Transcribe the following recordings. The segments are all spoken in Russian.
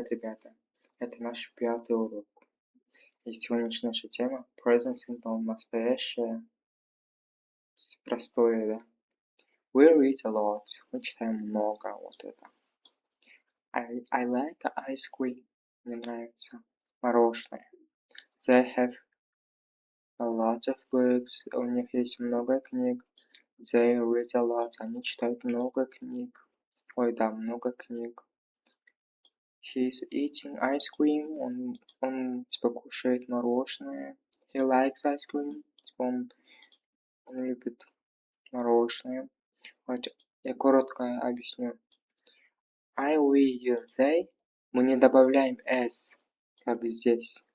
Ребята, это наш 5-й урок. И сегодняшняя наша тема Present Simple, настоящее простое, да? We read a lot, мы читаем много, вот это. I like ice cream, мне нравится мороженое. They have a lot of books, у них есть много книг. They read a lot, они читают много книг. Ой, да, много книг. He's eating ice cream, он типа кушает мороженое. He likes ice cream, типа он любит мороженое. Вот, я коротко объясню. I, we, you, they. Мы не добавляем s, как здесь.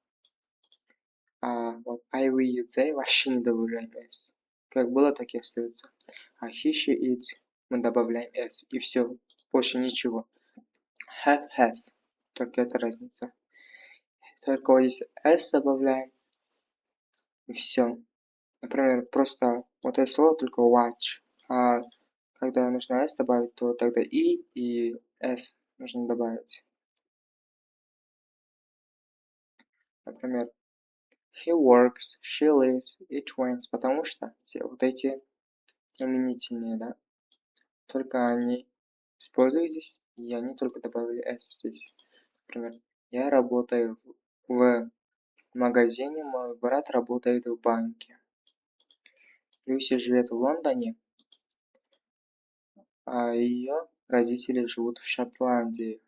А вот I, we, you, they вообще не добавляем s. Как было, так и остается. А he, she, it мы добавляем s. И все. Больше ничего. Have, has. Только это разница. Только вот здесь s добавляем. И все. Например, просто вот это слово только watch. А когда нужно s добавить, то тогда и s нужно добавить. Например, he works, she lives, it rains. Потому что все вот эти именительные, да, только они используют здесь, и они только добавили s здесь. Например, я работаю в магазине, мой брат работает в банке. Люси живет в Лондоне, а ее родители живут в Шотландии.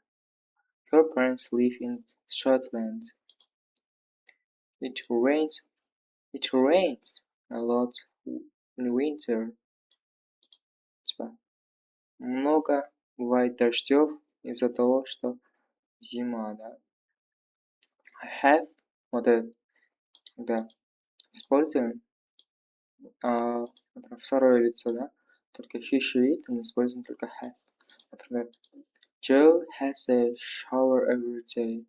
Her parents live in Scotland. It rains a lot in winter. Типа, много бывает дождев из-за того, что зима, да. I have, вот это, да, используем например, второе лицо, да, только he, she, it мы используем только has. Например, Joe has a shower every day.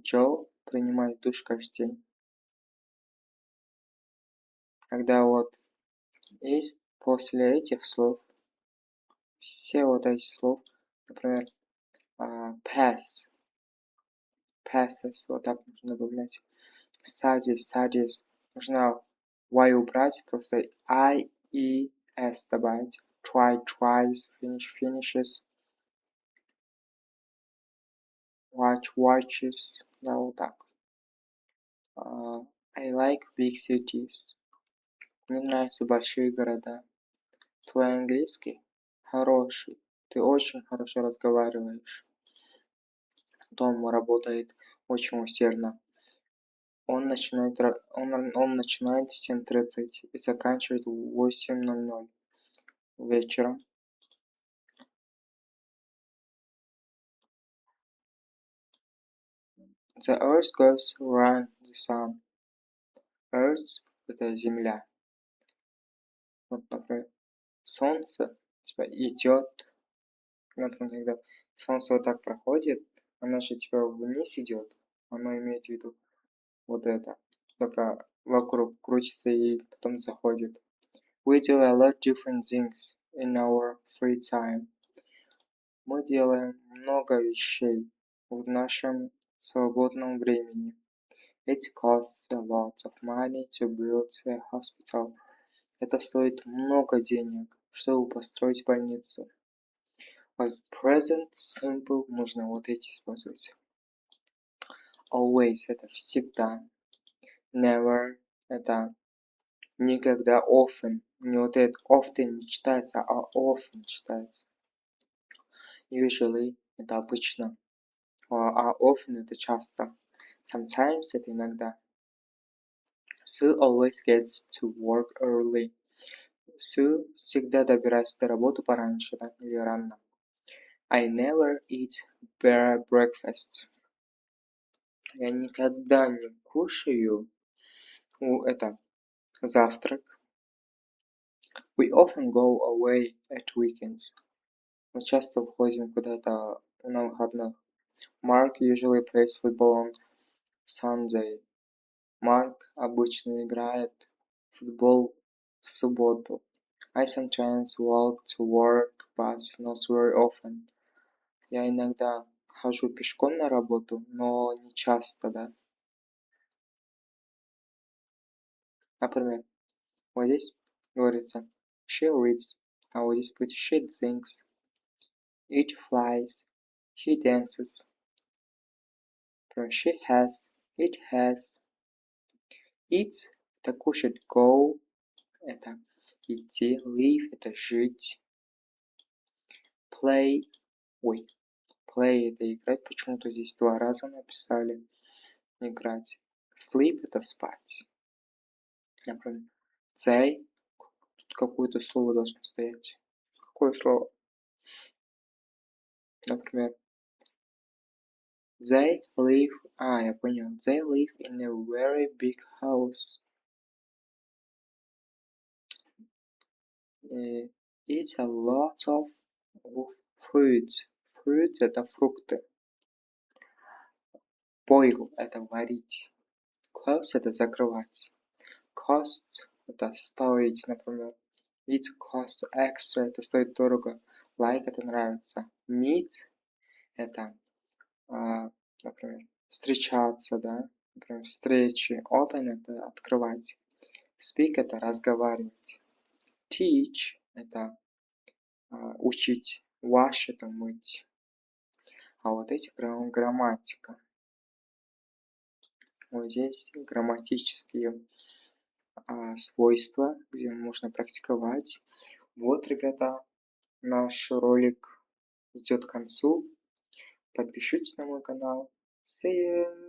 Joe принимает душ каждый день. Когда вот есть после этих слов все вот эти слов, например, pass, passes, вот так нужно добавлять. Studies, нужно y убрать, просто I, E, S добавить. Tries, finishes, watches, да, вот так. I like big cities. Мне нравятся большие города. Твой английский хороший. Ты очень хорошо разговариваешь. Том работает очень усердно. Он начинает в 7:30 и заканчивает в 8:00 вечера. The earth goes around the sun. Earth – это земля. Вот, например, солнце типа идет. Например, когда солнце вот так проходит, оно же типа вниз идет. Оно имеет в виду вот это. Только вокруг крутится и потом заходит. We do a lot of different things in our free time. Мы делаем много вещей в нашем свободном времени. It costs a lot of money to build a hospital. Это стоит много денег, чтобы построить больницу. Вот present simple нужно вот эти использовать. Always это всегда. Never это никогда. Often не вот это often не читается, а often читается. Usually это обычно, а often это часто. Sometimes это иногда. Sue always gets to work early. Sue всегда добирается до работы пораньше, да, или рано. I never eat breakfast. Я никогда не кушаю это завтрак. We often go away at weekends. Мы часто уходим куда-то на выходных. Mark usually plays football on Sunday. Марк обычно играет в футбол в субботу. I sometimes walk to work, but not very often. Я иногда хожу пешком на работу, но не часто, да. Например, вот здесь говорится she reads, а вот здесь будет she thinks, it flies, he dances, например, she has, it has, eat – это кушать, go – это идти, live – это жить, play – это играть, почему-то здесь 2 раза написали, играть, sleep – это спать, например, they – тут какое-то слово должно стоять, какое слово? Например, they live, я понял, they live in a very big house. Eat a lot of fruits. Fruits – это фрукты. Boil – это варить. Close – это закрывать. Cost – это стоить, например. It costs extra – это стоит дорого. Like – это нравится. Meet – это, например, встречаться, да, например, встречи. Open – это открывать. Speak – это разговаривать. Teach – это учить. Wash – это мыть. А вот эти грамматика. Вот здесь грамматические свойства, где можно практиковать. Вот, ребята, наш ролик идет к концу. Подпишитесь на мой канал. See you!